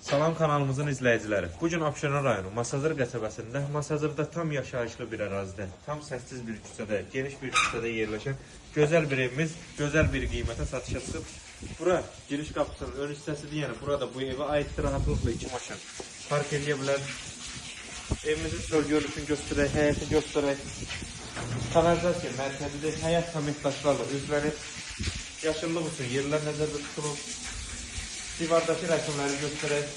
Salam kanalımızın izləyiciləri. Bugün Abşeron rayonu Masazır qəsəbəsində, Masazırda tam yaşayışlı bir ərazidə, tam səssiz bir küçədə, geniş bir küçədə yerləşən gözəl bir evimiz, gözəl bir qiymətə satışa çıxıb. Bura giriş qapısının ön hissəsidir, yəni burada bu evə aiddir, rahatlıqla 2 maşın park edə bilər. Evimizin çöl görünüşünü göstərək, həyəti göstərək. Kanalizasiya mərkəzidir, həyət kamikdaşlarla üzlənib. Yaşıllıq üçün yerlər nəzərdə tutulub. Divardakı rəsmləri göstərək,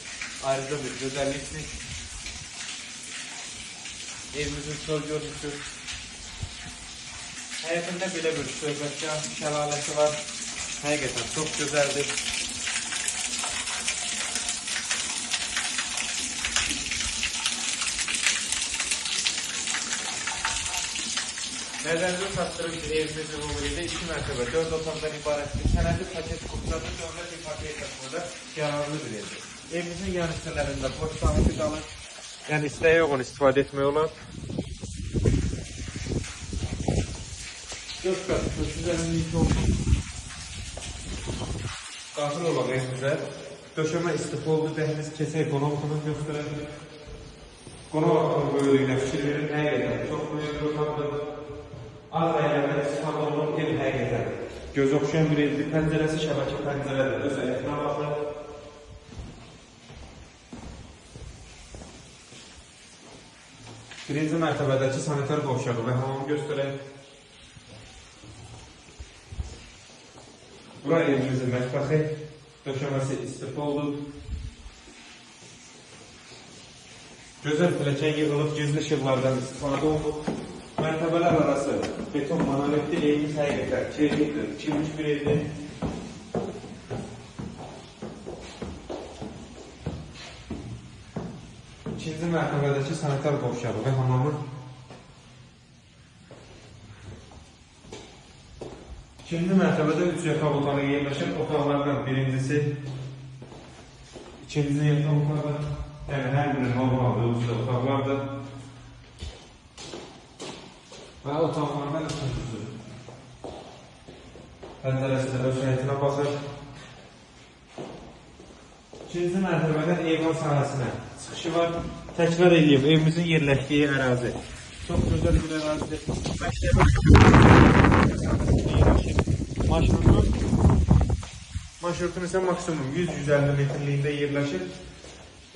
ayrıca bir gözəllikdir. Evimizin çöl görünüşü. Həyətində belə bir söhbətgah, şəlaləsi var. Həqiqətən çox gözəldir. Nəzərinizə çatdırım ki, evimiz ümumilikdə 2 mərtəbə, 4 otaqdan ibarətdir. Sənədli paket qurtlarında dövlət ifadə yararlı bir evdir. Evimizin yan hissələrində boş sahibi qalır. Yəni istəyə yoğun istifadə etmək olar. 4 qat, köşküzərinlik olsun. Qazıl olaq evimizə. Döşəmə istifoldu, dəhliz kesək qonaq otağını göstərək. Qonaq otağının böyüklüyünə fikir verin, həqiqətən çox böyük bir otaqdır. Az rəylərdə istifadə olunur, ev həqiqətən göz oxşayan bir evdir. Pəncərəsi şəbəkə pəncərədir, öz əyətinə baxır. Birinci mərtəbədəki sanitar qovşağı və hamamı göstərək. Bura evimizin mətbəxi, döşəməsi istifoldur. Gözəl pilləkən yığılıb, gizli işıqlardan istifadə olunub. Mərtəbələr arası beton monolitli evimiz həqiqətən çelikdir, çilmiş bir evdir. İkinci mərtəbədəki sanitar qovşağı və hamamı. İkinci mərtəbədə 3 yataq otağı yerləşir. Otaqlardan birincisi, ikinci yataq otağı, yəni hər biri normal ölçüdə otaqlardır. Və otaqlardan üçüncüsü. Pəncərəsi də öz həyətinə baxır. İkinci mərtəbədən eyvan sahəsinə çıxışı var. Təkrar edeyim, evimizin yerləşdiyi ərazi. Çox gözəl bir ərazidir. Marşrutun isə maksimum 100-150 metrliyində yerləşir.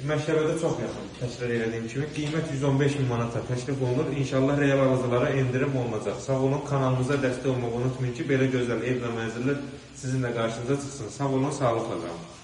Məktəbədə çox yaxın, təkrar elədiyim kimi, qiymət 115 min manata təklif olunur. İnşallah real alıcılara endirim olunacaq. Sağ olun, kanalımıza dəstək olmağı unutmayın ki, belə gözəl ev və mənzillər sizin də qarşınıza çıxsın. Sağ olun, sağlıqla qalın.